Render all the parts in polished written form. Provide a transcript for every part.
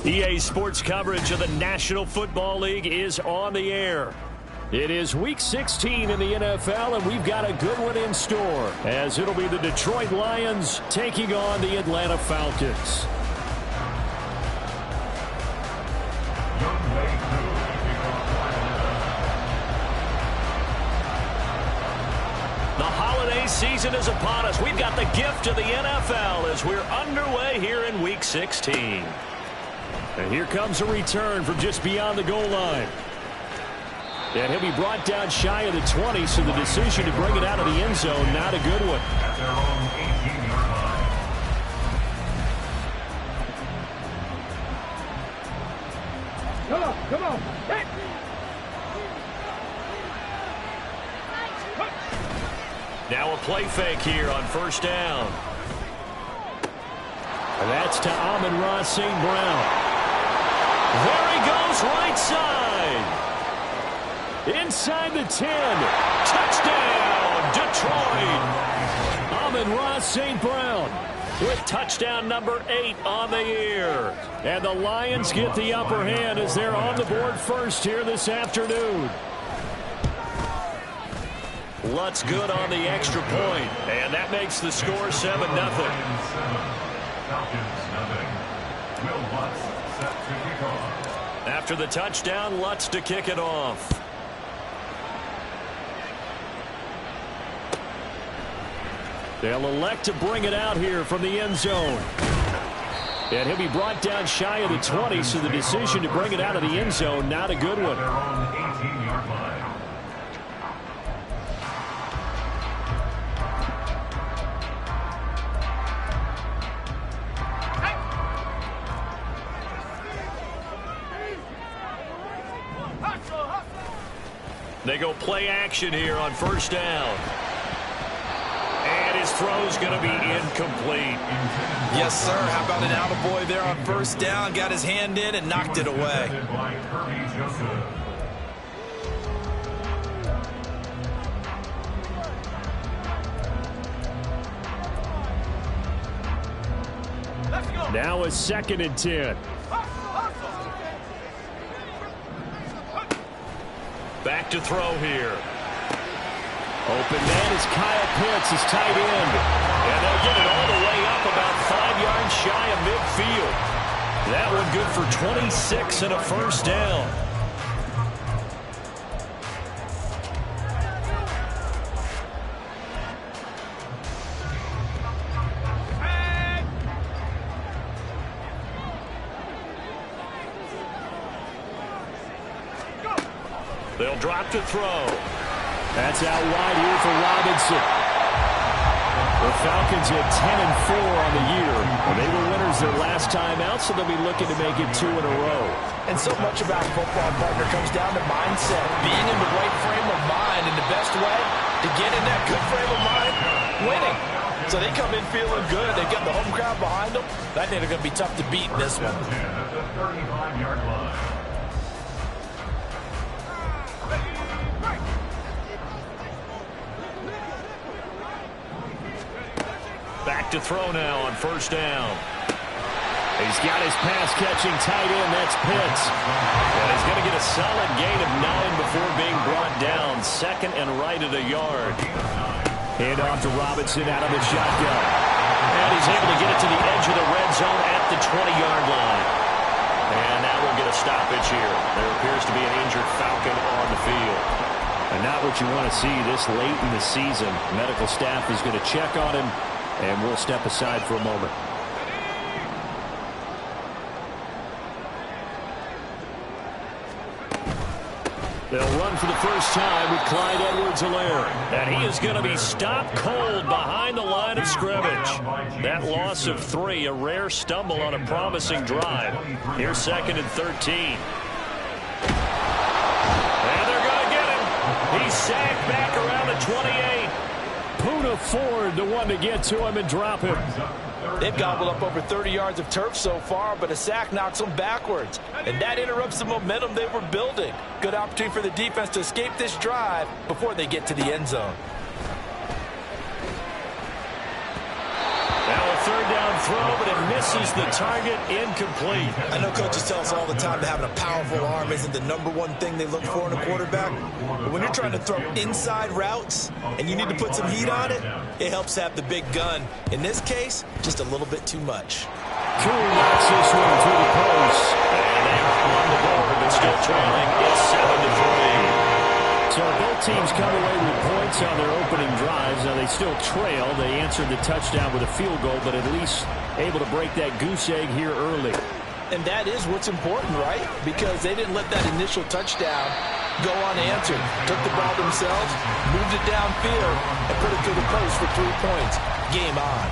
EA Sports coverage of the National Football League is on the air. It is Week 16 in the NFL, and we've got a good one in store, as it'll be the Detroit Lions taking on the Atlanta Falcons. The holiday season is upon us. We've got the gift of the NFL as we're underway here in Week 16. And here comes a return from just beyond the goal line. And he'll be brought down shy of the 20, so the decision to bring it out of the end zone, not a good one. At their own 18-yard line. Come on. Hey. Now a play fake here on first down. And that's to Amon-Ra St. Brown. There he goes, right side. Inside the 10. Touchdown, Detroit. Amon-Ra St. Brown with touchdown number 8 on the year. And the Lions get the upper hand as they're on the board first here this afternoon. Lutz good on the extra point, and that makes the score 7-0. After the touchdown, Lutz to kick it off. They'll elect to bring it out here from the end zone. And he'll be brought down shy of the 20, so the decision to bring it out of the end zone, not a good one. They go play action here on first down. And his throw's going to be incomplete. Yes, sir. How about an attaboy there on first down? Got his hand in and knocked it away. Now a 2nd and 10. Back to throw here. Open man is Kyle Pitts, his tight end. And they'll get it all the way up about 5 yards shy of midfield. That one good for 26 and a first down. They'll drop to throw. That's out wide here for Robinson. The Falcons at 10-4 on the year. They were winners their last time out, so they'll be looking to make it 2 in a row. And so much about football, partner, comes down to mindset. Being in the right frame of mind, and the best way to get in that good frame of mind, winning. So they come in feeling good. They've got the home crowd behind them. That they're going to be tough to beat in this one. At the 35-yard line. Back to throw now on first down. He's got his pass-catching tight end. That's Pitts. And he's going to get a solid gain of 9 before being brought down. Second and right at a yard. Hand off to Robinson out of the shotgun. And he's able to get it to the edge of the red zone at the 20-yard line. And now we'll get a stoppage here. There appears to be an injured Falcon on the field. And not what you want to see this late in the season. Medical staff is going to check on him, and we'll step aside for a moment. They'll run for the first time with Clyde Edwards-Helaire. And he is going to be stopped cold behind the line of scrimmage. That loss of 3, a rare stumble on a promising drive. Here's 2nd and 13. And they're going to get him. He's sacked back around the 28. Poona Ford, the one to get to him and drop him. They've gobbled up over 30 yards of turf so far, but a sack knocks them backwards. And that interrupts the momentum they were building. Good opportunity for the defense to escape this drive before they get to the end zone. Now a third down throw, but it misses the target, incomplete. I know coaches tell us all the time that having a powerful arm isn't the #1 thing they look for in a quarterback. But when you're trying to throw inside routes and you need to put some heat on it, it helps have the big gun. In this case, just a little bit too much. Cool knocks this one through the post. And they are on the board, but still trailing. It's 7-3. So both teams come away with points on their opening drives. Now they still trail. They answered the touchdown with a field goal, but at least able to break that goose egg here early. And that is what's important, right? Because they didn't let that initial touchdown go unanswered. Took the ball themselves, moved it downfield, and put it through the post for 3 points. Game on.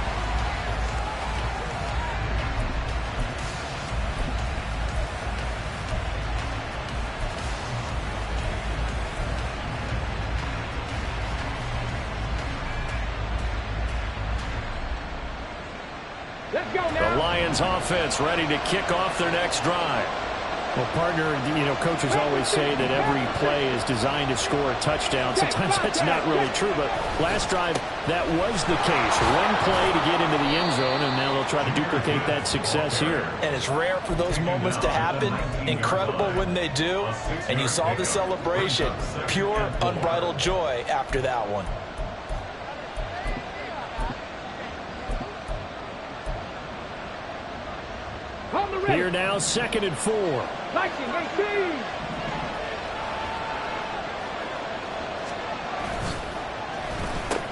The Lions offense ready to kick off their next drive. Well, partner, coaches always say that every play is designed to score a touchdown. Sometimes that's not really true, but last drive, that was the case. One play to get into the end zone, and now they'll try to duplicate that success here. And it's rare for those moments to happen. Incredible when they do. And you saw the celebration. Pure, unbridled joy after that one. Here now, 2nd and 4. 19-18.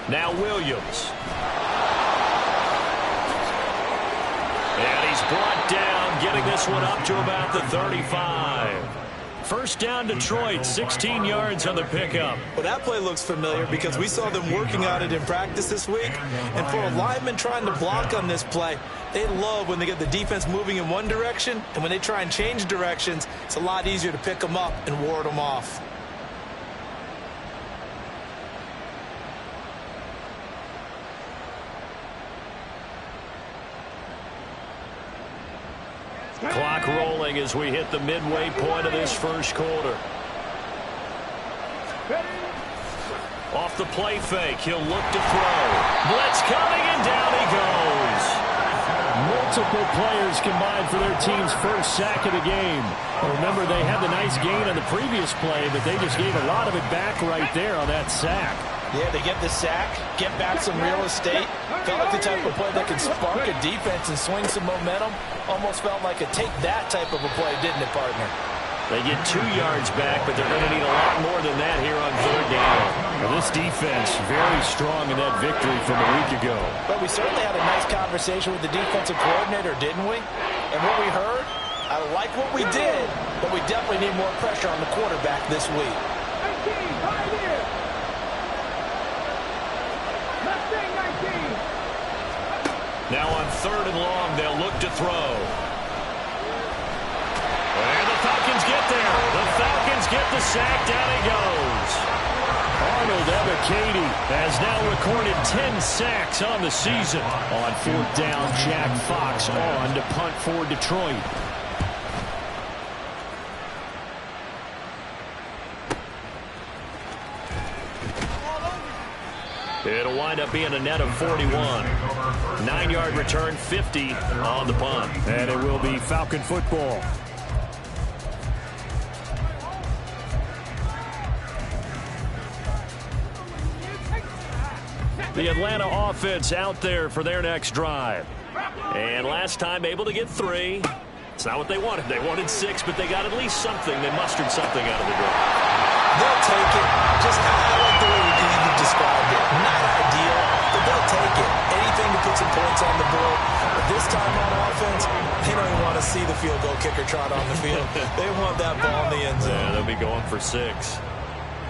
Now Williams. And he's brought down, getting this one up to about the 35. First down, Detroit, 16 yards on the pickup. Well, that play looks familiar because we saw them working on it in practice this week. And for a lineman trying to block on this play, they love when they get the defense moving in one direction. And when they try and change directions, it's a lot easier to pick them up and ward them off. Clock rolling as we hit the midway point of this first quarter. Off the play fake, he'll look to throw. Blitz coming, and down he goes. Multiple players combined for their team's first sack of the game. Remember, they had the nice gain on the previous play, but they just gave a lot of it back right there on that sack. Yeah, they get the sack, get back some real estate. Felt like the type of play that can spark a defense and swing some momentum. Almost felt like a take that type of a play, didn't it, partner? They get 2 yards back, but they're going to need a lot more than that here on third down. Well, this defense very strong in that victory from a week ago. But we certainly had a nice conversation with the defensive coordinator, didn't we? And what we heard, I like what we did, but we definitely need more pressure on the quarterback this week. 19, right here. Now on 3rd and long, they'll look to throw. And the Falcons get there. The Falcons get the sack. Down he goes. Arnold Ebiketie has now recorded 10 sacks on the season. On 4th down, Jack Fox on to punt for Detroit. It'll wind up being a net of 41. 9-yard return, 50 on the punt. And it will be Falcon football. The Atlanta offense out there for their next drive. And last time able to get 3. It's not what they wanted. They wanted 6, but they got at least something. They mustered something out of the drive. They'll take it. Just I like the way you described it. Not ideal, but they'll take it. Anything to put some points on the board. But this time on offense, they don't even want to see the field goal kicker trot on the field. They want that ball in the end zone. Yeah, they'll be going for 6.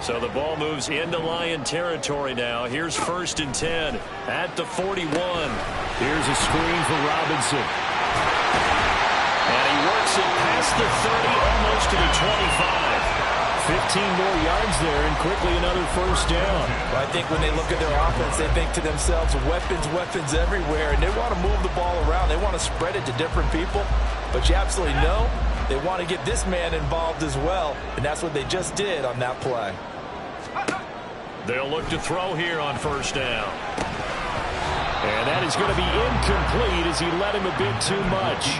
So the ball moves into Lion territory now. Here's 1st and 10 at the 41. Here's a screen for Robinson. And he works it past the 30, almost to the 25. 15 more yards there, and quickly another 1st down. I think when they look at their offense, they think to themselves, weapons everywhere, and they want to move the ball around. They want to spread it to different people, but you absolutely know they want to get this man involved as well, and that's what they just did on that play. They'll look to throw here on 1st down. And that is going to be incomplete as he led him a bit too much.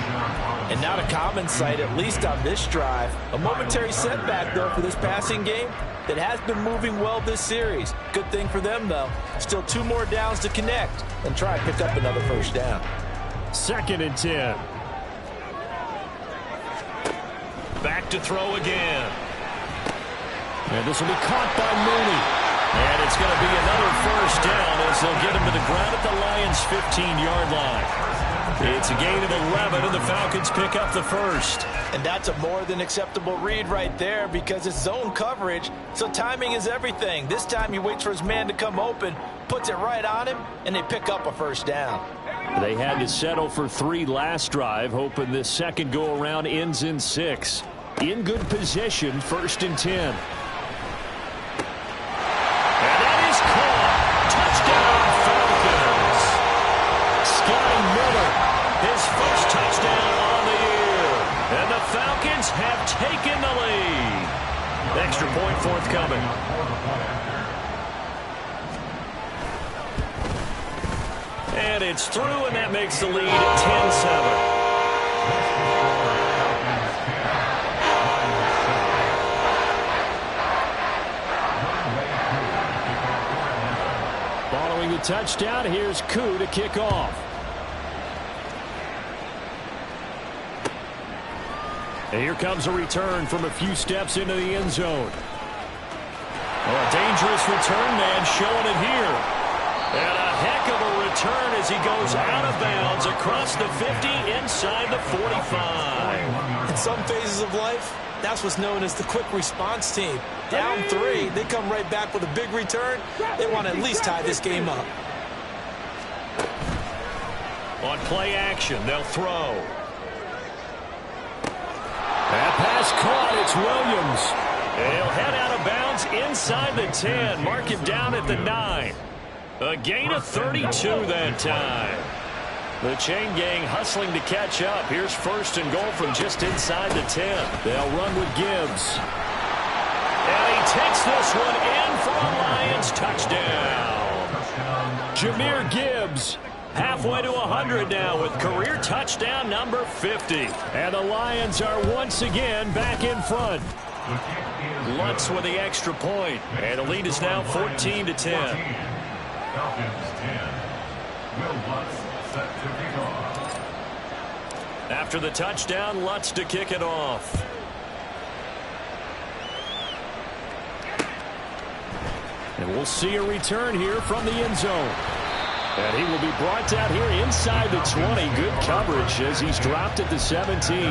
And not a common sight, at least on this drive. A momentary setback, though, for this passing game that has been moving well this series. Good thing for them, though. Still 2 more downs to connect and try and pick up another 1st down. 2nd and 10. Back to throw again. And this will be caught by Mooney. And it's going to be another 1st down as they'll get him to the ground at the Lions' 15-yard line. It's a gain of 11, and the Falcons pick up the 1st. And that's a more than acceptable read right there because it's zone coverage, so timing is everything. This time he waits for his man to come open, puts it right on him, and they pick up a 1st down. They had to settle for 3 last drive, hoping this second go-around ends in 6. In good position, 1st and 10. His first touchdown on the year. And the Falcons have taken the lead. Extra point forthcoming. And it's through, and that makes the lead 10-7. Following the touchdown, here's Koo to kick off. And here comes a return from a few steps into the end zone. Well, a dangerous return man showing it here. And a heck of a return as he goes out of bounds across the 50 inside the 45. In some phases of life, that's what's known as the quick response team. Down 3, they come right back with a big return. They want to at least tie this game up. On play action, they'll throw. That pass caught. It's Williams. He'll head out of bounds inside the 10. Mark him down at the 9. A gain of 32 that time. The chain gang hustling to catch up. Here's 1st and goal from just inside the 10. They'll run with Gibbs. And he takes this one in for a Lions touchdown. Jahmyr Gibbs. Halfway to 100 now with career touchdown number 50. And the Lions are once again back in front. Lutz with the extra point. And the lead is now 14-10. Falcons 10. Will Lutz set to kick off. After the touchdown, Lutz to kick it off. And we'll see a return here from the end zone. And he will be brought down here inside the 20. Good coverage as he's dropped at the 17.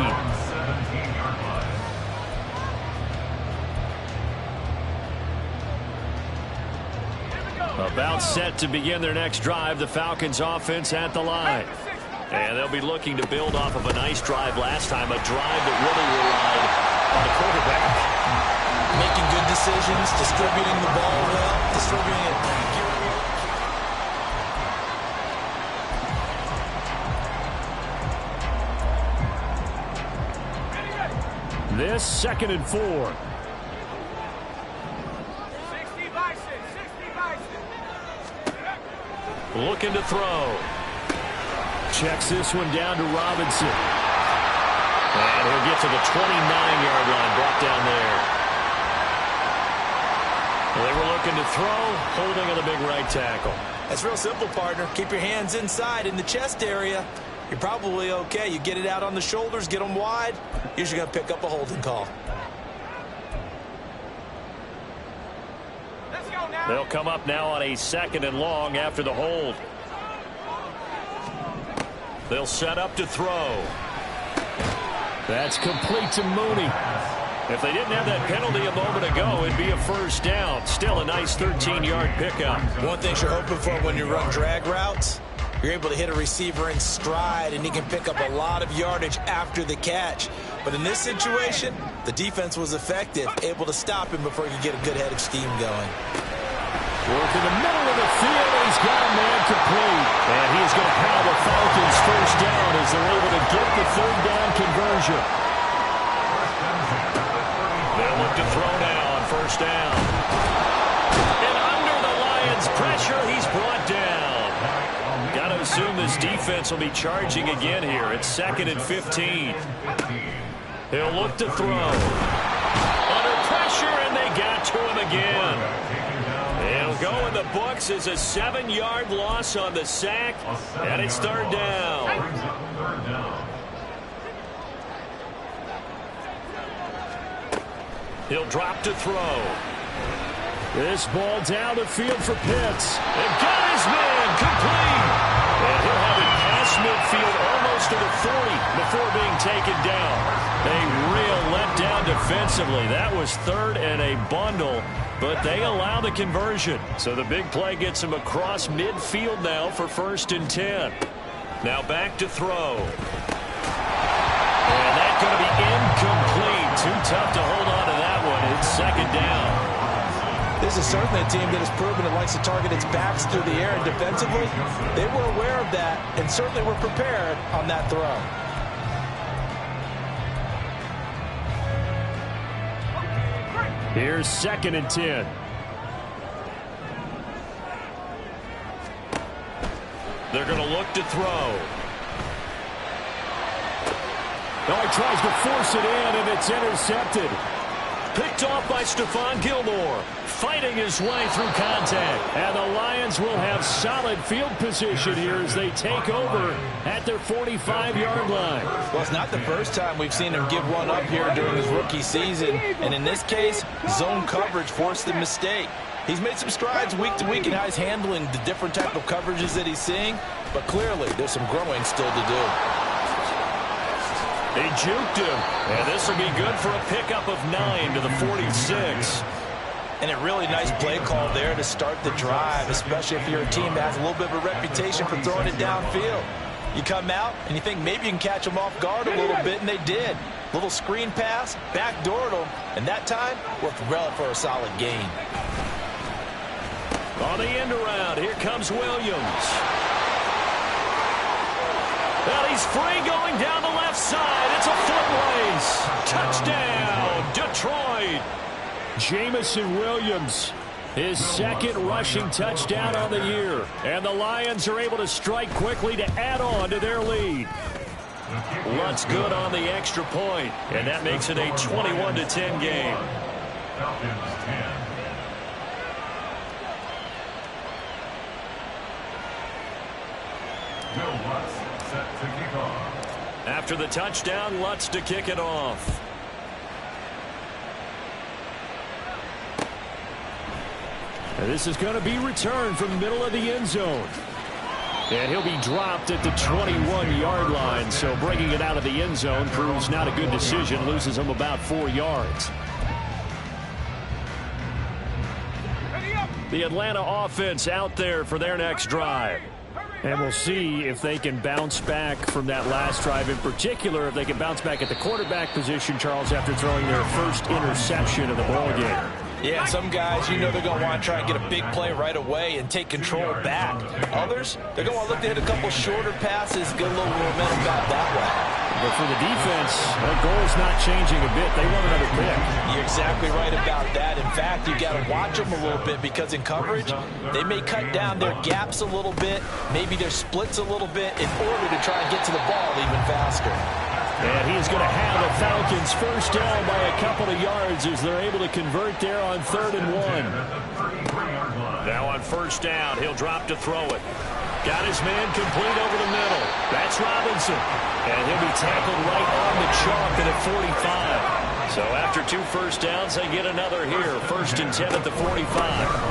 About set to begin their next drive, the Falcons offense at the line. And they'll be looking to build off of a nice drive last time, a drive that really relied on the quarterback. Making good decisions, distributing the ball well, distributing it. This 2nd and 4. 60 by 6, 60 by 6. looking to throw. Checks this one down to Robinson. And he'll get to the 29-yard line, brought down there. They were looking to throw, holding on the big right tackle. That's real simple, partner. Keep your hands inside in the chest area. You're probably okay. You get it out on the shoulders, get them wide. Usually going to pick up a holding call. They'll come up now on a 2nd and long after the hold. They'll set up to throw. That's complete to Mooney. If they didn't have that penalty a moment ago, it'd be a first down. Still a nice 13-yard pickup. One thing you're hoping for when you run drag routes, you're able to hit a receiver in stride, and he can pick up a lot of yardage after the catch. But in this situation, the defense was effective, able to stop him before he could get a good head of steam going. Work in the middle of the field, and he's got a man complete. And he's going to have the Falcons first down as they're able to get the 3rd down conversion. They'll look to throw now on 1st down. And under the Lions' pressure, he's brought down. Got to assume this defense will be charging again here. It's 2nd and 15. He'll look to throw. Under pressure, and they got to him again. It'll go in the books as a 7-yard loss on the sack, and it's 3rd down. He'll drop to throw. This ball down the field for Pitts. And got his man complete. And he'll have it past midfield almost to the 40 before being taken down. A real letdown defensively. That was 3rd and a bundle, but they allow the conversion. So the big play gets him across midfield now for 1st and 10. Now back to throw. And that's going to be incomplete. Too tough to hold on to that one. It's 2nd down. This is certainly a team that has proven it likes to target its backs through the air, and defensively, they were aware of that and certainly were prepared on that throw. Here's 2nd and 10. They're going to look to throw. Oh, he tries to force it in, and it's intercepted. Picked off by Stephon Gilmore. Fighting his way through contact. And the Lions will have solid field position here as they take over at their 45-yard line. Well, it's not the first time we've seen him give one up here during his rookie season. And in this case, zone coverage forced the mistake. He's made some strides week to week in how he's handling the different type of coverages that he's seeing. But clearly, there's some growing still to do. They juked him, and this will be good for a pickup of 9 to the 46. And a really nice play call there to start the drive, especially if you're a team that has a little bit of a reputation for throwing it downfield. You come out, and you think maybe you can catch them off guard a little bit, and they did. Little screen pass, backdoored them, and that time worked well for a solid gain. On the end around, here comes Williams. Well, he's free going down the left side. It's a foot race. Touchdown, Detroit. Jamison Williams, his 2nd rushing touchdown on the year. And the Lions are able to strike quickly to add on to their lead. Lutz good on the extra point, and that makes it a 21-10 game. Falcons 10. Will Lutz set to kick off. After the touchdown, Lutz to kick it off. And this is going to be returned from the middle of the end zone. And he'll be dropped at the 21-yard line, so bringing it out of the end zone proves not a good decision, loses him about 4 yards. The Atlanta offense out there for their next drive. And we'll see if they can bounce back from that last drive, in particular if they can bounce back at the quarterback position, Charles, after throwing their first interception of the ballgame. Yeah, some guys, you know they're going to want to try and get a big play right away and take control back. Others, they're going to want to look to hit a couple shorter passes, get a little momentum back that way. but for the defense, that goal's not changing a bit. They want another pick. You're exactly right about that. In fact, you got to watch them a little bit because in coverage, they may cut down their gaps a little bit, maybe their splits a little bit in order to try and get to the ball even faster. And he's going to have the Falcons first down by a couple of yards as they're able to convert there on 3rd and 1. Now on first down, he'll drop to throw it. Got his man complete over the middle. That's Robinson. And he'll be tackled right on the chalk at 45. So after 2 first downs, they get another here. 1st and 10 at the 45.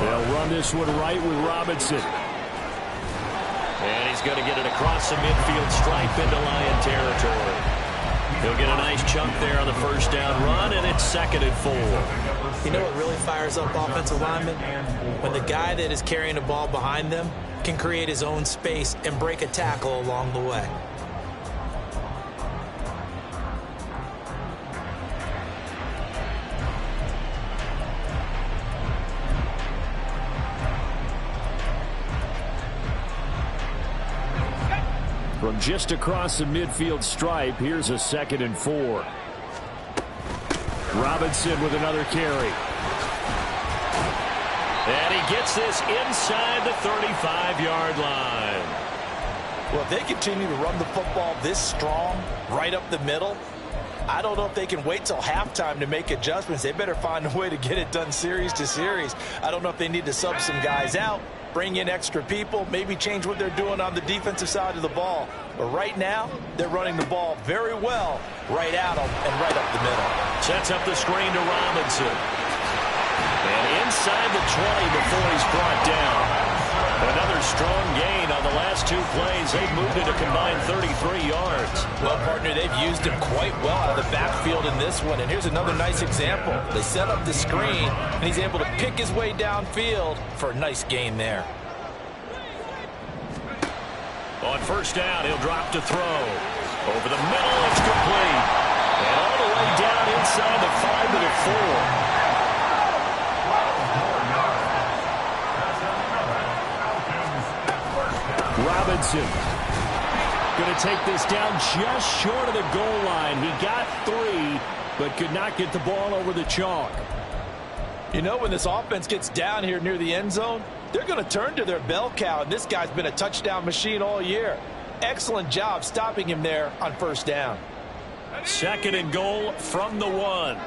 They'll run this one right with Robinson. And he's going to get it across the midfield stripe into Lion territory. He'll get a nice chunk there on the first down run, and it's 2nd and 4. You know what really fires up offensive linemen? When the guy that is carrying the ball behind them can create his own space and break a tackle along the way. From just across the midfield stripe, here's a 2nd and 4. Robinson with another carry. And he gets this inside the 35-yard line. Well, if they continue to run the football this strong, right up the middle, I don't know if they can wait till halftime to make adjustments. They better find a way to get it done series to series. I don't know if they need to sub some guys out, bring in extra people, maybe change what they're doing on the defensive side of the ball. But right now, they're running the ball very well right at them and right up the middle. Sets up the screen to Robinson. And inside the 20 before he's brought down. Another strong gain on the last 2 plays. They've moved it a combined 33 yards. Well, partner, they've used him quite well out of the backfield in this one. And here's another nice example. They set up the screen, and he's able to pick his way downfield for a nice gain there. On first down, he'll drop to throw. Over the middle, it's complete. And all the way down inside the 5 to the 4. Robinson going to take this down just short of the goal line. He got 3, but could not get the ball over the chalk. You know, when this offense gets down here near the end zone, they're going to turn to their bell cow, and this guy's been a touchdown machine all year. Excellent job stopping him there on first down. 2nd and goal from the 1.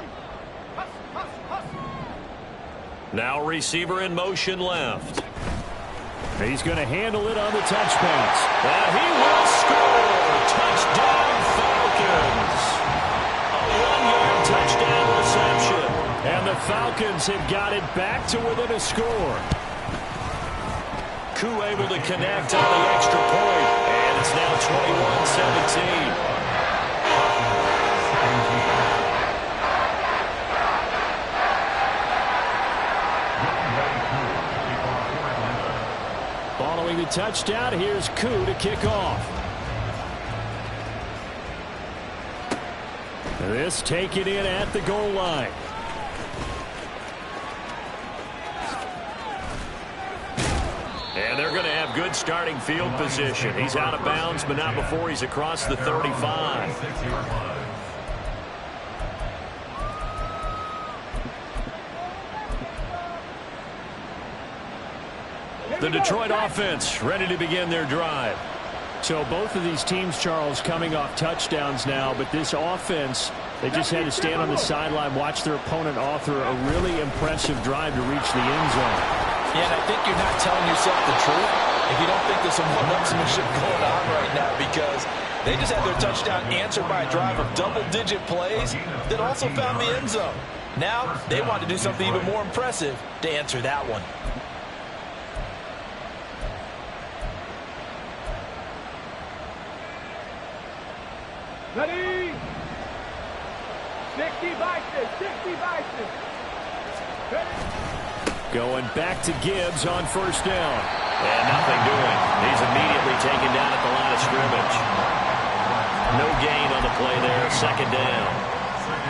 Now receiver in motion left. He's going to handle it on the touch pass. And he will score. Touchdown, Falcons. A 1-yard touchdown reception. And the Falcons have got it back to within a score. Koo able to connect on the extra point. And it's now 21-17. Following the touchdown, here's Koo to kick off. This taken in at the goal line. And they're going to have good starting field position. He's out of bounds, but not before he's across the 35. The Detroit offense ready to begin their drive. So both of these teams, Charles, coming off touchdowns now, but this offense, they just had to stand on the sideline, watch their opponent author a really impressive drive to reach the end zone. Yeah, and I think you're not telling yourself the truth if you don't think there's some one-upsmanship going on right now, because they just had their touchdown answered by a drive of double-digit plays that also found the end zone. Now they want to do something even more impressive to answer that one. Ready? 60 vices, 60 vices. Ready? Going back to Gibbs on first down. And nothing doing. He's immediately taken down at the line of scrimmage. No gain on the play there. 2nd down.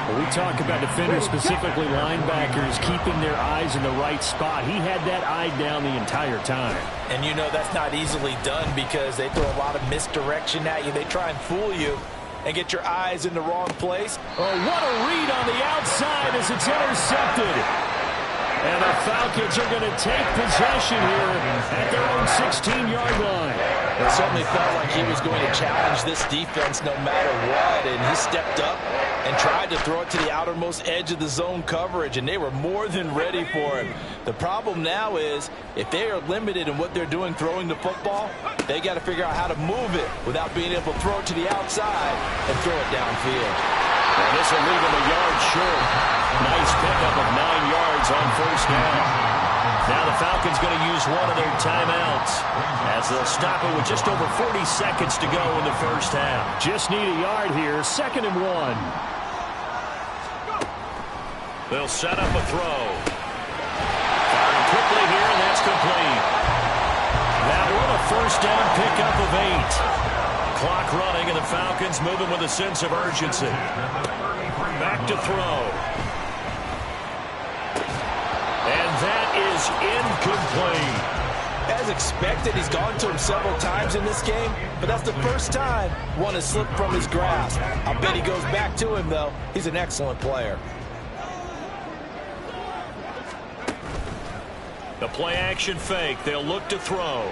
When we talk about defenders, specifically linebackers, keeping their eyes in the right spot. He had that eye down the entire time. And you know that's not easily done because they throw a lot of misdirection at you. They try and fool you. and get your eyes in the wrong place. Oh, what a read on the outside as it's intercepted. And the Falcons are going to take possession here at their own 16-yard line. It certainly felt like he was going to challenge this defense no matter what, and he stepped up and tried to throw it to the outermost edge of the zone coverage, and they were more than ready for him. The problem now is if they are limited in what they're doing throwing the football, they got to figure out how to move it without being able to throw it to the outside and throw it downfield. And this will leave him a yard short. Nice pickup of 9 yards on first down. Now the Falcons going to use one of their timeouts as they'll stop it with just over 40 seconds to go in the first half. Just need a yard here, 2nd and 1. They'll set up a throw. Firing quickly here, and that's complete. That one a first down pickup of 8. Clock running, and the Falcons moving with a sense of urgency. Back to throw. And that is incomplete. As expected, he's gone to him several times in this game, but that's the first time one has slipped from his grasp. I'll bet he goes back to him, though. He's an excellent player. The play-action fake. They'll look to throw.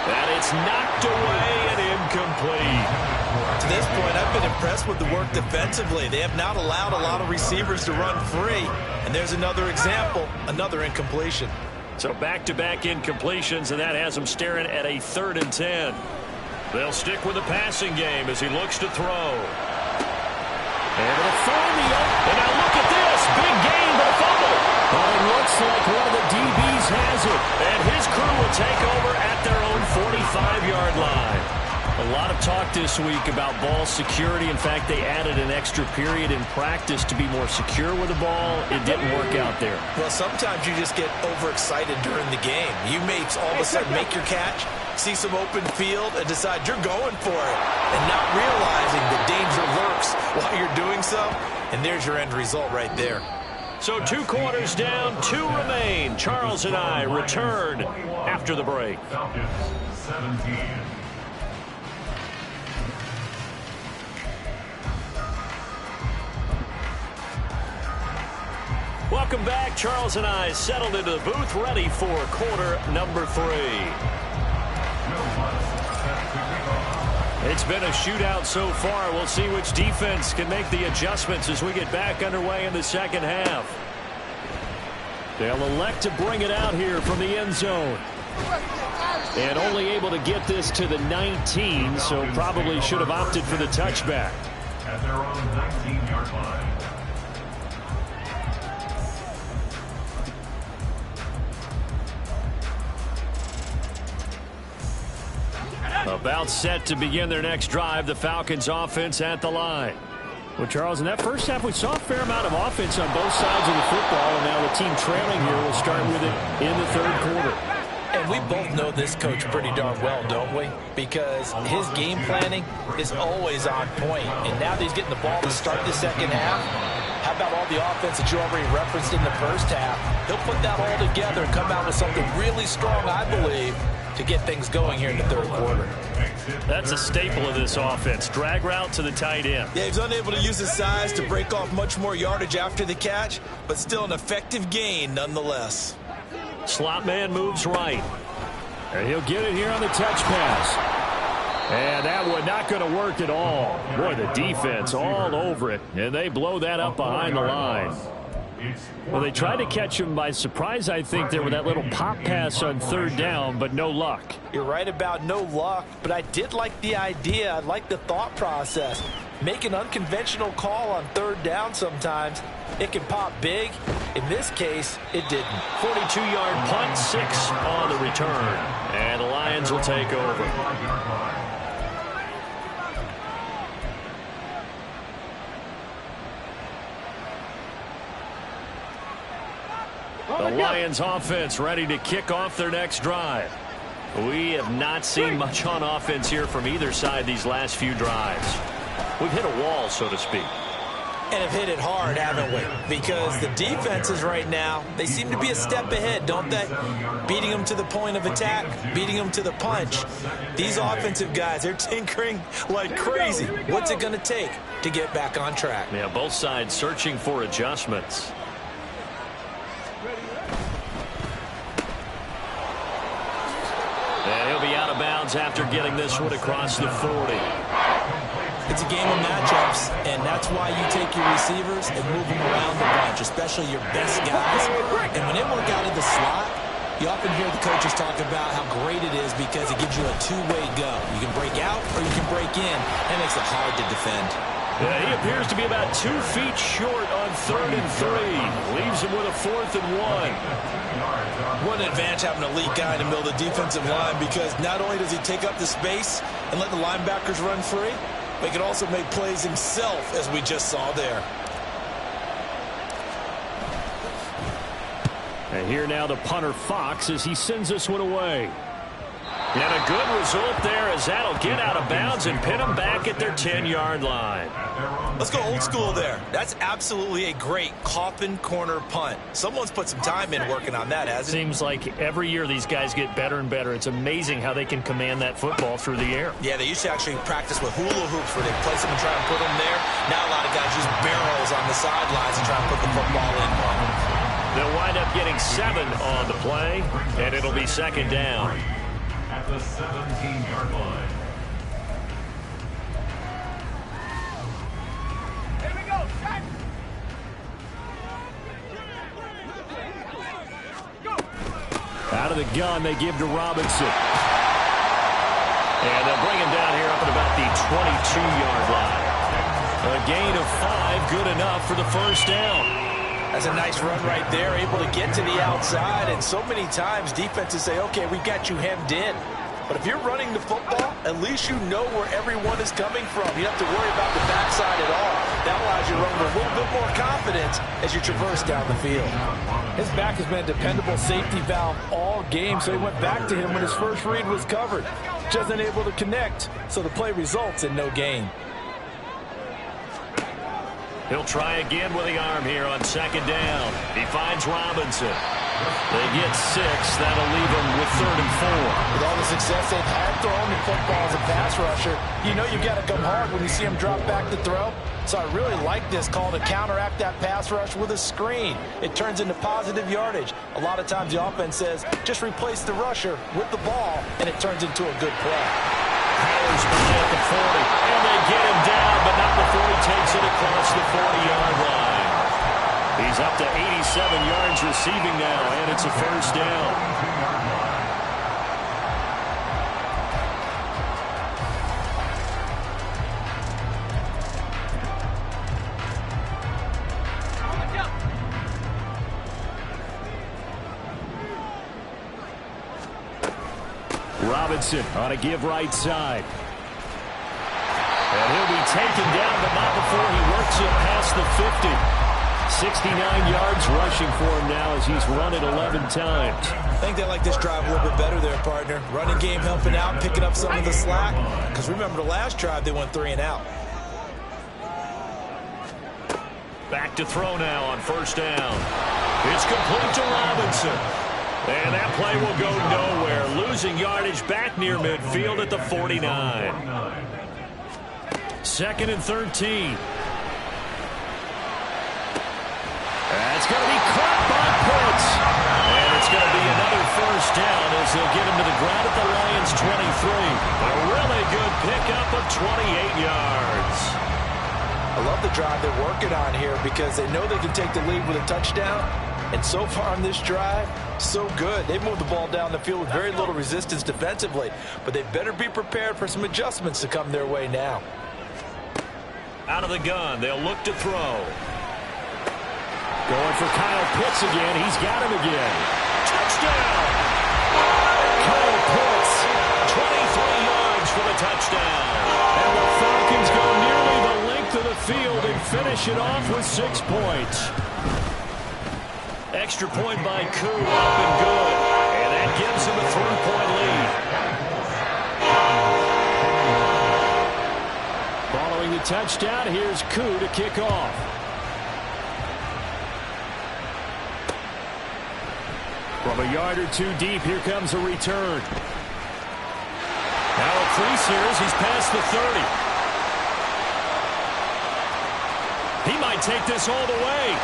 And it's knocked away and incomplete. To this point, I've been impressed with the work defensively. They have not allowed a lot of receivers to run free. And there's another example, another incompletion. So back-to-back incompletions, and that has them staring at a 3rd and 10. They'll stick with the passing game as he looks to throw. Able to find the open. And now look at this. Big gain, but a fumble. Well, it looks like one of the DBs has it. And his crew will take over at their own 45-yard line. A lot of talk this week about ball security. In fact, they added an extra period in practice to be more secure with the ball. It didn't work out there. Well, sometimes you just get overexcited during the game. You may all of a sudden make your catch, see some open field, and decide you're going for it, and not realizing the danger lurks while you're doing so. And there's your end result right there. So 2 quarters down, 2 remain. Charles and I return after the break. Falcons 17. Welcome back. Charles and I settled into the booth, ready for quarter number 3. It's been a shootout so far. We'll see which defense can make the adjustments as we get back underway in the second half. They'll elect to bring it out here from the end zone. And only able to get this to the 19, so probably should have opted for the touchback. At their own 19-yard line. About set to begin their next drive, the Falcons offense at the line. Well, Charles, in that first half, we saw a fair amount of offense on both sides of the football, and now the team trailing here will start with it in the 3rd quarter. And we both know this coach pretty darn well, don't we? Because his game planning is always on point. And now that he's getting the ball to start the second half, how about all the offense that you already referenced in the first half? He'll put that all together and come out with something really strong, I believe, to get things going here in the 3rd quarter. That's a staple of this offense. Drag route to the tight end. Yeah, he's unable to use his size to break off much more yardage after the catch, but still an effective gain nonetheless. Slot man moves right. And he'll get it here on the touch pass. And that one not going to work at all. Boy, the defense all over it, and they blow that up behind the line. Well, they tried to catch him by surprise, I think, there with that little pop pass on 3rd down, but no luck. You're right about no luck, but I did like the idea. I like the thought process. Make an unconventional call on 3rd down sometimes. It can pop big. In this case, it didn't. 42-yard punt, 6 on the return. And the Lions will take over. The Lions offense ready to kick off their next drive. We have not seen much on offense here from either side these last few drives. We've hit a wall, so to speak. And have hit it hard, haven't we? Because the defenses right now, they seem to be a step ahead, don't they? Beating them to the point of attack, beating them to the punch. These offensive guys, they're tinkering like crazy. What's it going to take to get back on track? Yeah, both sides searching for adjustments. And he'll be out of bounds after getting this one across the 40. It's a game of matchups, and that's why you take your receivers and move them around the bunch, especially your best guys. And when they work out of the slot, you often hear the coaches talk about how great it is because it gives you a two-way go. You can break out or you can break in. That makes it hard to defend. Yeah, he appears to be about 2 feet short on 3rd and 3. Leaves him with a 4th and 1. What an advantage having an elite guy in the middle of the defensive line, because not only does he take up the space and let the linebackers run free, but he can also make plays himself, as we just saw there. And here now the punter Fox as he sends this one away. And a good result there as that'll get out of bounds and pin them back at their 10-yard line. Let's go old school there. That's absolutely a great coffin corner punt. Someone's put some time in working on that, hasn't it? Seems like every year these guys get better and better. It's amazing how they can command that football through the air. Yeah, they used to actually practice with hula hoops where they place them and try and put them there. Now a lot of guys use barrels on the sidelines and try and put the football in. They'll wind up getting 7 on the play, and it'll be 2nd down. At the 17-yard line. Here we go. Time. Go. Out of the gun, they give to Robinson. And they'll bring him down here up at about the 22-yard line. A gain of 5, good enough for the 1st down. That's a nice run right there, able to get to the outside. And so many times defenses say, okay, we got you hemmed in. But if you're running the football, at least you know where everyone is coming from. You don't have to worry about the backside at all. That allows you to run with a little bit more confidence as you traverse down the field. His back has been a dependable safety valve all game, so he went back to him when his first read was covered. Just unable to connect, so the play results in no gain. He'll try again with the arm here on 2nd down. He finds Robinson. They get 6. That'll leave them with 3rd and 4. With all the success they've had throwing the football as a pass rusher, you know you've got to come hard when you see him drop back to throw. So I really like this call to counteract that pass rush with a screen. It turns into positive yardage. A lot of times the offense says, just replace the rusher with the ball, and it turns into a good play. Powers at the 40, and they get him down, but not before he takes it across the 40-yard line. He's up to 87 yards receiving now, and it's a 1st down. Robinson on a give right side. And he'll be taken down, but not before he works it past the 50. 69 yards rushing for him now as he's run it 11 times. I think they like this drive a little bit better there, partner. Running game helping out, picking up some of the slack. Because remember the last drive, they went 3 and out. Back to throw now on 1st down. It's complete to Robinson. And that play will go nowhere. Losing yardage back near midfield at the 49. 2nd and 13. That's going to be caught by Pitts. And it's going to be another 1st down as they'll get him to the ground at the Lions' 23. A really good pickup of 28 yards. I love the drive they're working on here because they know they can take the lead with a touchdown. And so far on this drive, so good. They moved the ball down the field with very little resistance defensively, but they better be prepared for some adjustments to come their way now. Out of the gun, they'll look to throw. Going for Kyle Pitts again. He's got him again. Touchdown! Kyle Pitts, 23 yards for the touchdown. And the Falcons go nearly the length of the field and finish it off with 6 points. Extra point by Koo, up and good. And that gives him a 3-point lead. Following the touchdown, here's Koo to kick off. From a yard or two deep, here comes a return. Now a crease here as he's past the 30. He might take this all the way.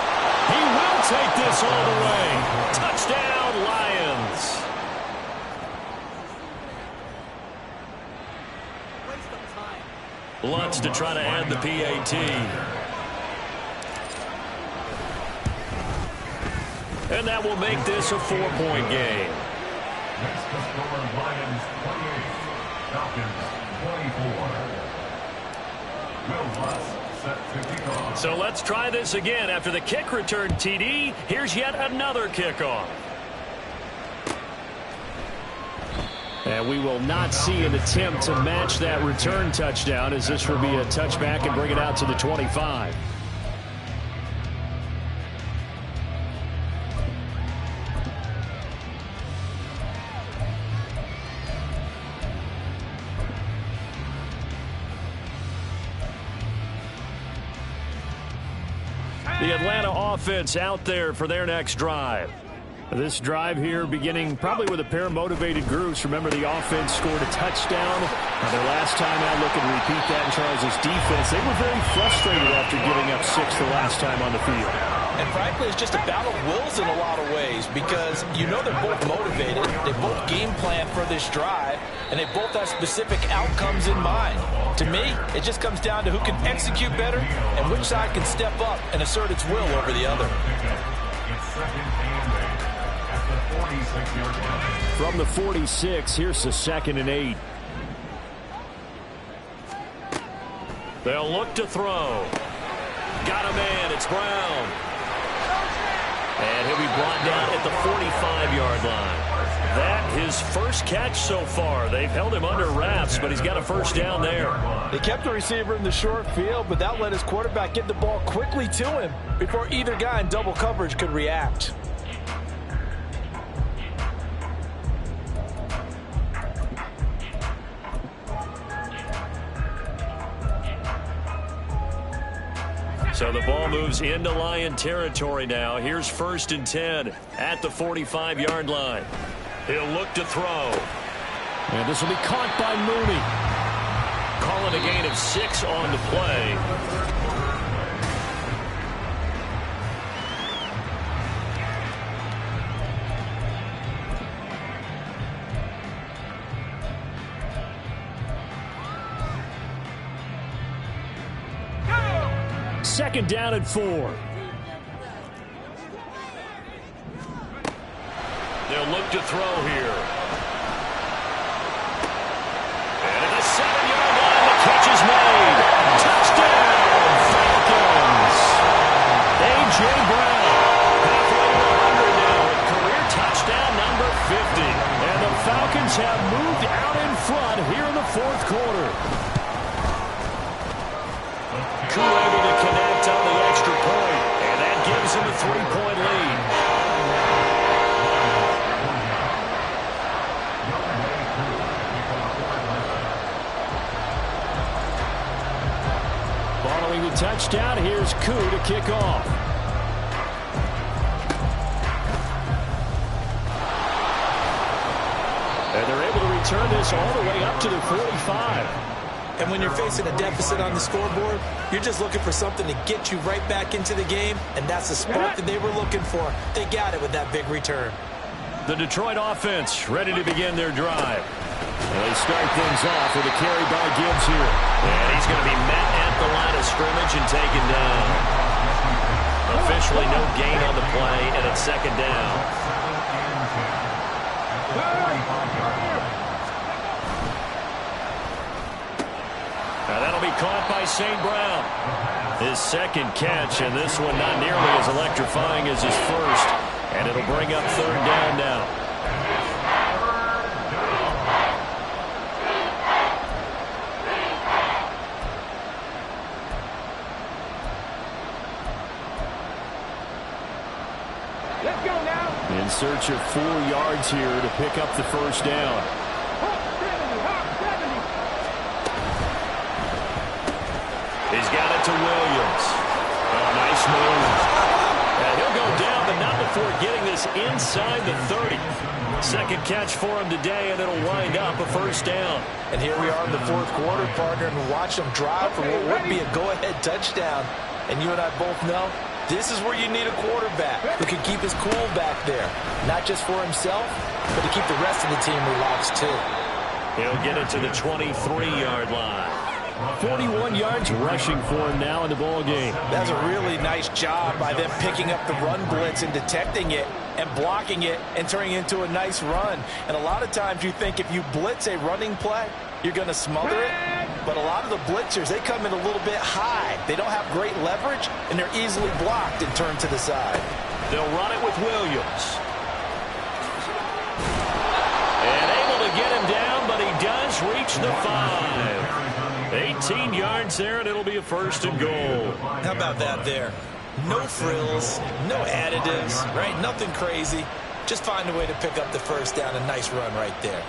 He will take this all the way. Touchdown, Lions. Lutz to try to add the PAT. And that will make this a 4-point game. Next to score, Lions 28, Falcons 24. Will Lutz set to kick off. So let's try this again. After the kick return TD, here's yet another kickoff. And we will not see an attempt to match that return touchdown, as this will be a touchback and bring it out to the 25. The Atlanta offense out there for their next drive. This drive here beginning probably with a pair of motivated groups. Remember, the offense scored a touchdown. Their last time out, looking to repeat that in Charles' defense. They were very frustrated after giving up 6 the last time on the field. And frankly, it's just a battle of wills in a lot of ways, because you know they're both motivated. They both game plan for this drive, and they both have specific outcomes in mind. To me, it just comes down to who can execute better and which side can step up and assert its will over the other. It's second and 8 at the 46-yard line. From the 46, here's the 2nd and 8. They'll look to throw. Got a man. It's Brown. And he'll be brought down at the 45-yard line. That his first catch so far. They've held him under wraps, but he's got a first down there. They kept the receiver in the short field, but that let his quarterback get the ball quickly to him before either guy in double coverage could react. So the ball moves into Lion territory now. Here's 1st and 10 at the 45-yard line. He'll look to throw. And this will be caught by Mooney. Calling a gain of 6 on the play. Second down and 4. They'll look to throw here. And at the 7-yard line, the catch is made. Touchdown, Falcons. A.J. Brown, halfway to 100 now with career touchdown number 50. And the Falcons have moved out in front here in the 4th quarter. Koo able to connect on the extra point, and that gives him a 3-point lead. Following the touchdown, here's Koo to kick off. And they're able to return this all the way up to the 45. And when you're facing a deficit on the scoreboard, you're just looking for something to get you right back into the game, and that's the spark that they were looking for. They got it with that big return. The Detroit offense ready to begin their drive. And they start things off with a carry by Gibbs here. And he's going to be met at the line of scrimmage and taken down. Officially no gain on the play, and it's 2nd down. Now that'll be caught by St. Brown. His 2nd catch, and this one not nearly as electrifying as his first. And it'll bring up 3rd down now. Let's go now. In search of 4 yards here to pick up the first down. He's got it to Williams. Oh, nice move. And he'll go down, but not before getting this this inside the 30. Second catch for him today, and it'll wind up a first down. And here we are in the fourth quarter, partner, and watch them drive for what would be a go-ahead touchdown. And you and I both know this is where you need a quarterback who can keep his cool back there, not just for himself, but to keep the rest of the team relaxed too. He'll get it to the 23-yard line. 41 yards rushing for him now in the ball game. That's a really nice job by them picking up the run blitz and detecting it and blocking it and turning it into a nice run. And a lot of times you think if you blitz a running play, you're going to smother it. But a lot of the blitzers, they come in a little bit high. They don't have great leverage, and they're easily blocked and turned to the side. They'll run it with Williams. And able to get him down, but he does reach the 5. 18 yards there, and it'll be a first and goal. How about that there? No frills, no additives, right? Nothing crazy. Just find a way to pick up the first down. A nice run right there.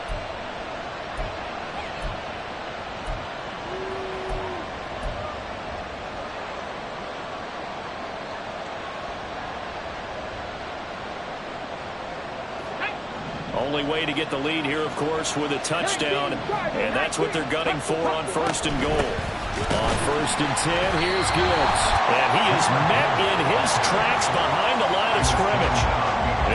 Only way to get the lead here, of course, with a touchdown, and that's what they're gunning for on first and goal. On first and 10, here's Gibbs. And he is met in his tracks behind the line of scrimmage.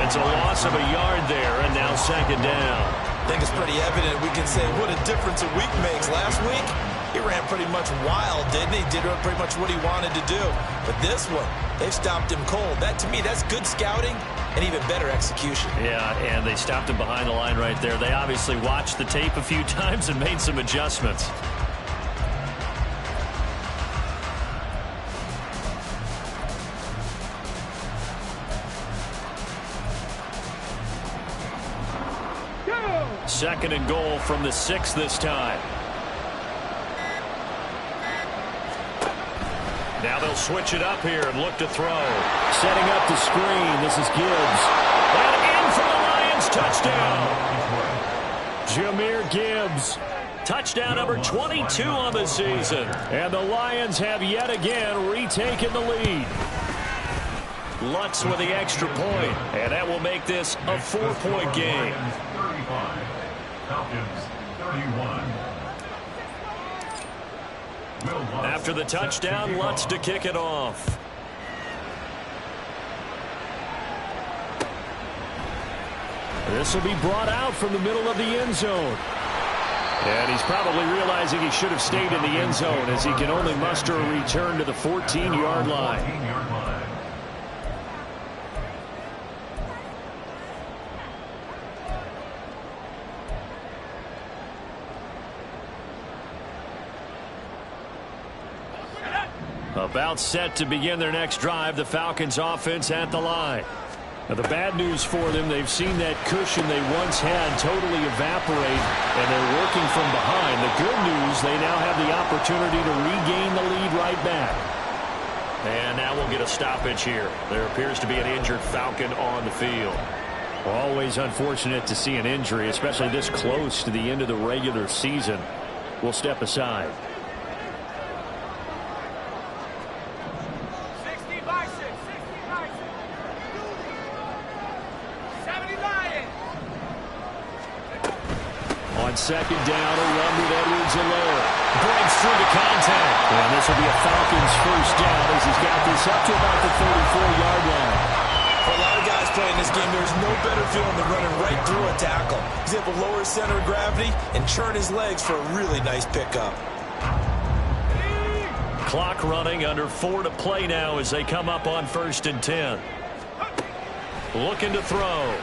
It's a loss of a yard there, and now second down. I think it's pretty evident we can say what a difference a week makes. Last week, he ran pretty much wild, didn't he? Did pretty much what he wanted to do. But this one, they've stopped him cold. That, to me, that's good scouting and even better execution. Yeah, and they stopped him behind the line right there. They obviously watched the tape a few times and made some adjustments. Second and goal from the 6 this time. Now they'll switch it up here and look to throw. Setting up the screen. This is Gibbs. And in for the Lions, touchdown. Jahmyr Gibbs. Touchdown number 22 on the season. And the Lions have yet again retaken the lead. Lutz with the extra point, and that will make this a 4-point game. Falcons 31. After the touchdown, Lutz to kick it off. This will be brought out from the middle of the end zone. And he's probably realizing he should have stayed in the end zone as he can only muster a return to the 14-yard line. About set to begin their next drive, the Falcons offense at the line. Now, the bad news for them, they've seen that cushion they once had totally evaporate, and they're working from behind. The good news, they now have the opportunity to regain the lead right back. And now we'll get a stoppage here. There appears to be an injured Falcon on the field. Always unfortunate to see an injury, especially this close to the end of the regular season. We'll step aside. On second down, a run with Edwards-Helaire. Breaks through the contact. And this will be a Falcons first down as he's got this up to about the 34-yard line. For a lot of guys playing this game, there's no better feeling than running right through a tackle. He's able to lower his center of gravity and churn his legs for a really nice pickup. Clock running, under 4 to play now as they come up on first and 10. Looking to throw.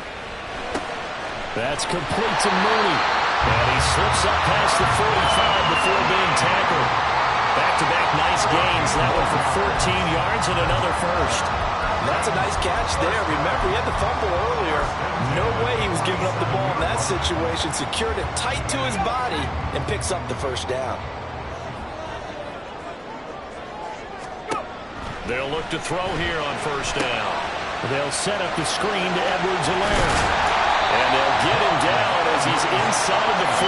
That's complete to Mooney. And he slips up past the 45 before being tackled. Back-to-back nice gains. That one for 14 yards and another first. That's a nice catch there. Remember, he had the fumble earlier. No way he was giving up the ball in that situation. Secured it tight to his body and picks up the first down. They'll look to throw here on first down. They'll set up the screen to Edwards-Helaire. And they'll get him down as he's inside the 40.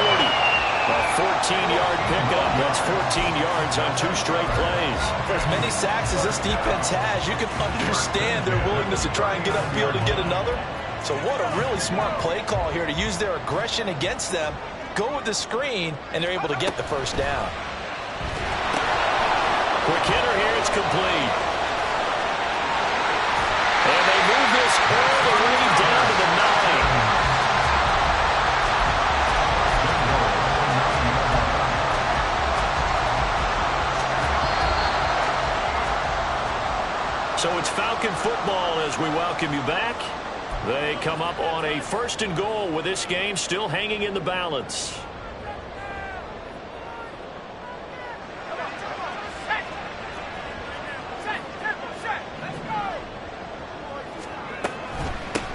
A 14-yard pick up. That's 14 yards on 2 straight plays. For as many sacks as this defense has, you can understand their willingness to try and get upfield and get another. So what a really smart play call here to use their aggression against them, go with the screen, and they're able to get the first down. Quick hitter here, it's complete. And they move this all the way down to the 9. So it's Falcon football as we welcome you back. They come up on a 1st and goal with this game still hanging in the balance.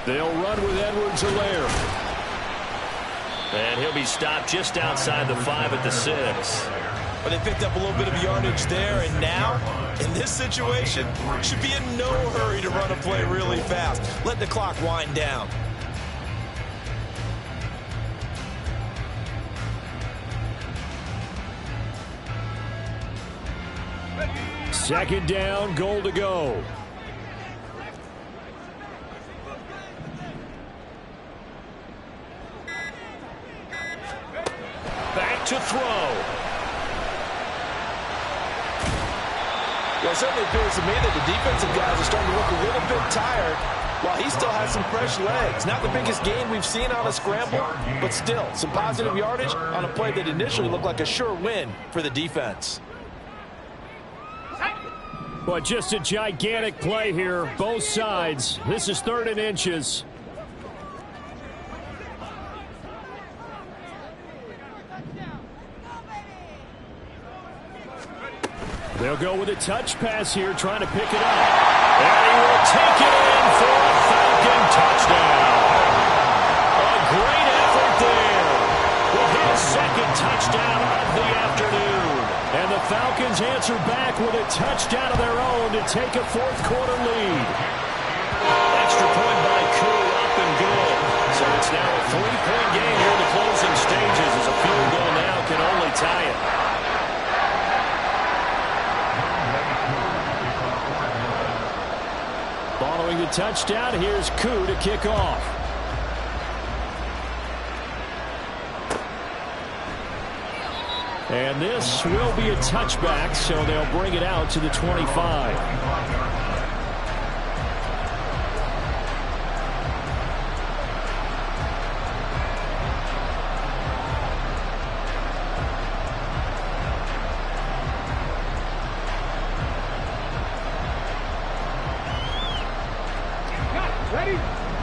They'll run with Edwards-Helaire. And he'll be stopped just outside the 5 at the 6. But they picked up a little bit of yardage there, and now, in this situation, should be in no hurry to run a play really fast. Let the clock wind down. Second down, goal to go. Back to throw. Well, it certainly appears to me that the defensive guys are starting to look a little bit tired while he still has some fresh legs. Not the biggest gain we've seen on a scramble, but still some positive yardage on a play that initially looked like a sure win for the defense. But just a gigantic play here, both sides. This is 3rd and inches. They'll go with a touch pass here, trying to pick it up. And he will take it in for a Falcon touchdown. A great effort there. With his 2nd touchdown of the afternoon. And the Falcons answer back with a touchdown of their own to take a 4th quarter lead. Extra point by Koo, up and good. So it's now a 3-point game here in the closing stages as a field goal now can only tie it. Following the touchdown, here's Koo to kick off. And this will be a touchback, so they'll bring it out to the 25.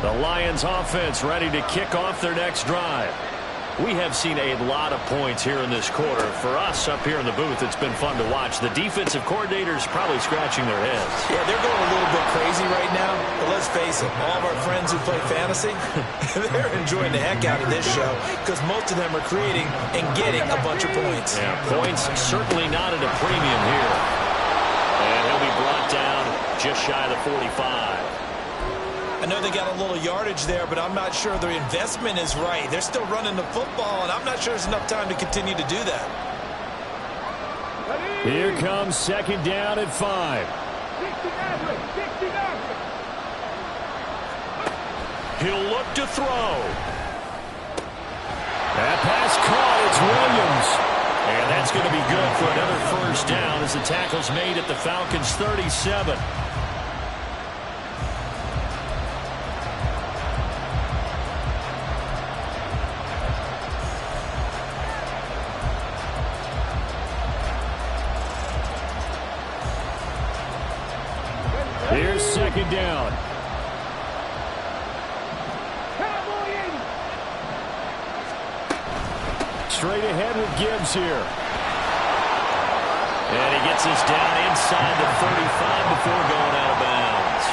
The Lions offense ready to kick off their next drive. We have seen a lot of points here in this quarter. For us up here in the booth, it's been fun to watch. The defensive coordinators probably scratching their heads. Yeah, they're going a little bit crazy right now. But let's face it, all of our friends who play fantasy, they're enjoying the heck out of this show because most of them are creating and getting a bunch of points. Yeah, points certainly not at a premium here. And he'll be brought down just shy of the 45. I know they got a little yardage there, but I'm not sure their investment is right. They're still running the football, and I'm not sure there's enough time to continue to do that. Here comes 2nd down at 5. He'll look to throw. That pass caught. It's Williams. And that's going to be good for another 1st down as the tackle's made at the Falcons' 37. Here's 2nd down. Straight ahead with Gibbs here. And he gets us down inside the 35 before going out of bounds.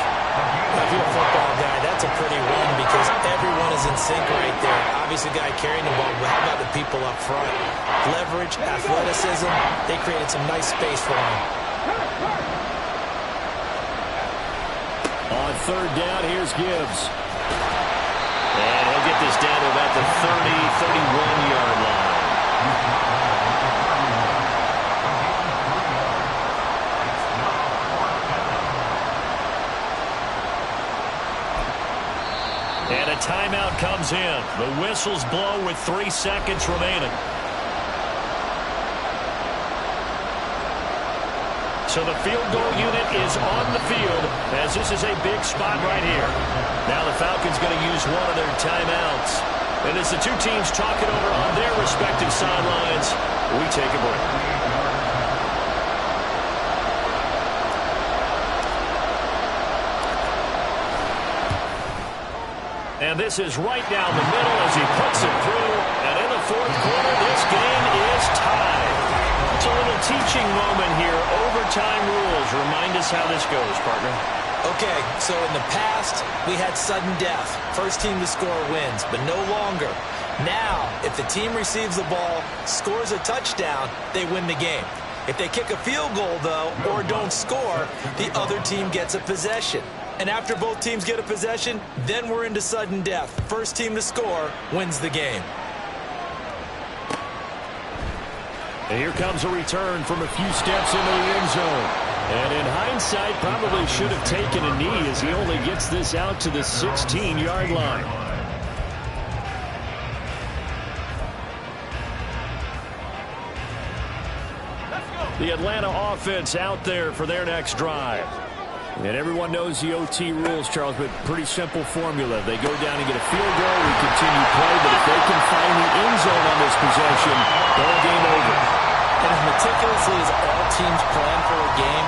If you're a football guy, that's a pretty run because everyone is in sync right there. Obviously, the guy carrying the ball, but how about the people up front? Leverage, athleticism, they created some nice space for him. On 3rd down, here's Gibbs. And he'll get this down to about the 30, 31-yard line. timeout comes in. The whistles blow with 3 seconds remaining. So the field goal unit is on the field as this is a big spot right here. Now the Falcons going to use one of their timeouts. And as the two teams talk it over on their respective sidelines, we take a break. And this is right down the middle as he puts it through. And in the fourth quarter, this game is tied. It's a little teaching moment here. Overtime rules. Remind us how this goes, partner. Okay, so in the past, we had sudden death. First team to score wins, but no longer. Now, if the team receives the ball, scores a touchdown, they win the game. If they kick a field goal, though, or don't score, the other team gets a possession. And after both teams get a possession, then we're into sudden death. First team to score wins the game. And here comes a return from a few steps into the end zone. And in hindsight, probably should have taken a knee as he only gets this out to the 16-yard line. The Atlanta offense out there for their next drive. And everyone knows the OT rules, Charles, but pretty simple formula. They go down and get a field goal, we continue play, but if they can find the end zone on this possession, ball game over. And as meticulously as all teams plan for a game,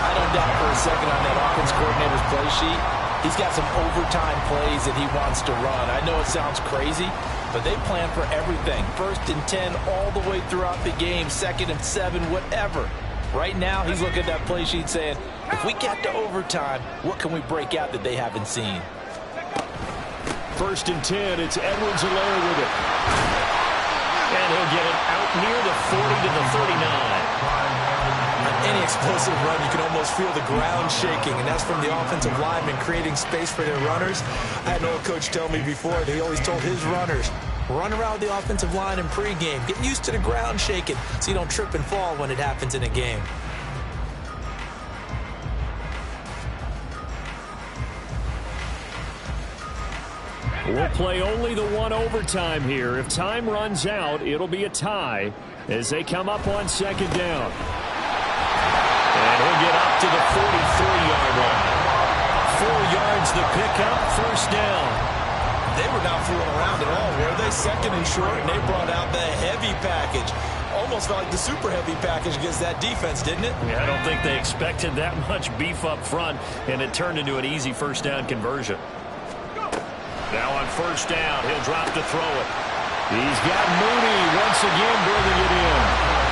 I don't doubt for a second on that offense coordinator's play sheet, he's got some overtime plays that he wants to run. I know it sounds crazy, but they plan for everything. 1st and 10 all the way throughout the game, 2nd and 7, whatever. Right now, he's looking at that play sheet saying, if we get to overtime, what can we break out that they haven't seen? 1st and 10, it's Edwards-Helaire with it. And he'll get it out near the 40 to the 39. On any explosive run, you can almost feel the ground shaking, and that's from the offensive linemen creating space for their runners. I had an old coach tell me before that he always told his runners, run around the offensive line in pregame. Get used to the ground shaking so you don't trip and fall when it happens in a game. We'll play only the one overtime here. If time runs out, it'll be a tie as they come up on 2nd down. And he'll get up to the 43-yard line. 4 yards the pickup, 1st down. They were not fooling around at all, were they? 2nd and short, and they brought out the heavy package. Almost felt like the super heavy package against that defense, didn't it? Yeah, I don't think they expected that much beef up front, and it turned into an easy 1st down conversion. Now on 1st down, he'll drop to throw it. He's got Mooney once again bringing it in.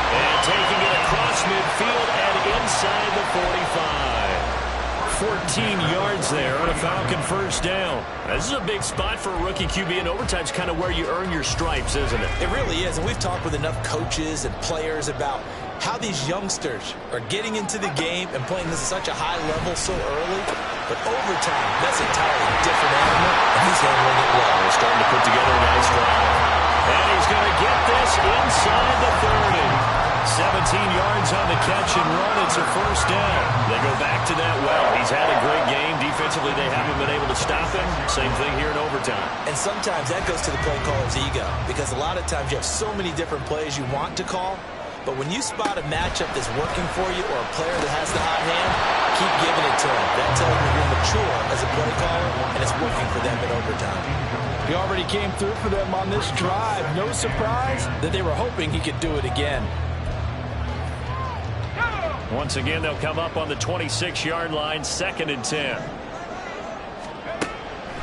And taking it across midfield and inside the 45. 14 yards there on a Falcon 1st down. This is a big spot for a rookie QB, and overtime's kind of where you earn your stripes, isn't it? It really is, and we've talked with enough coaches and players about how these youngsters are getting into the game and playing this at such a high level so early. But overtime, that's an entirely different animal, and he's handling it well. They're starting to put together a nice drive. And he's going to get this inside the 30. 17 yards on the catch and run. It's a 1st down. They go back to that well. He's had a great game. Defensively, they haven't been able to stop him. Same thing here in overtime. And sometimes that goes to the play caller's ego, because a lot of times you have so many different plays you want to call, but when you spot a matchup that's working for you or a player that has the hot hand, keep giving it to him. That tells you you're mature as a play caller, and it's working for them in overtime. He already came through for them on this drive. No surprise that they were hoping he could do it again. Once again, they'll come up on the 26-yard line, 2nd and 10.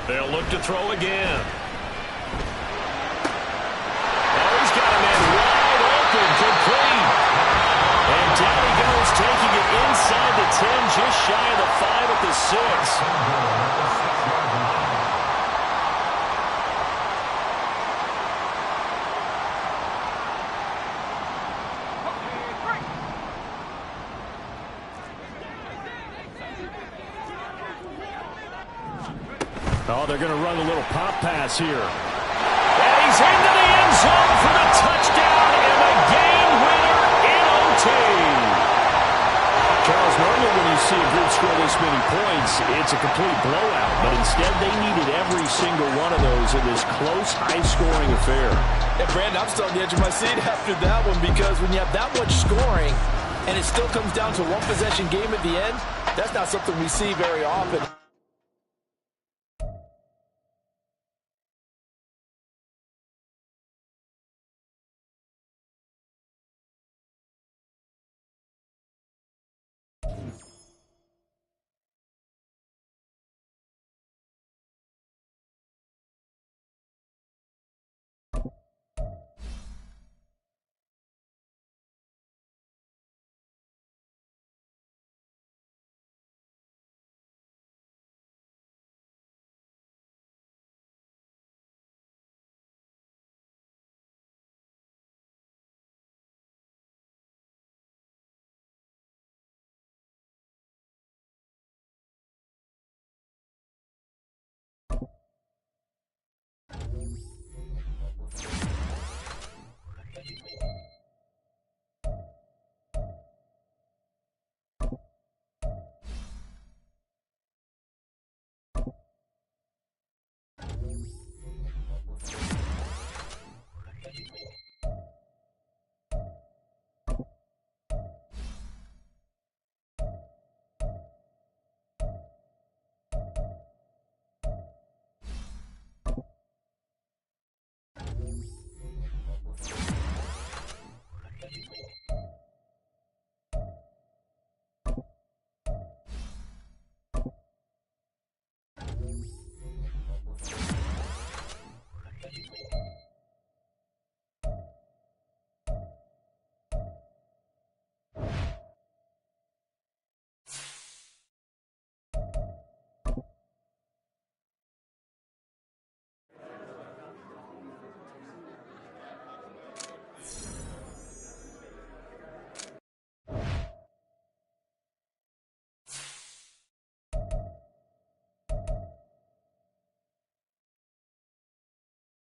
They'll look to throw again. Oh, he's got a man wide open, complete. And down he goes, taking it inside the 10, just shy of the 5 at the 6. Oh, they're going to run a little pop pass here. And he's into the end zone for the touchdown and the game winner in OT. Charles, normally when you see a group score this many points, it's a complete blowout. But instead, they needed every single one of those in this close, high-scoring affair. And, Brandon, I'm still on the edge of my seat after that one, because when you have that much scoring and it still comes down to one possession game at the end, that's not something we see very often.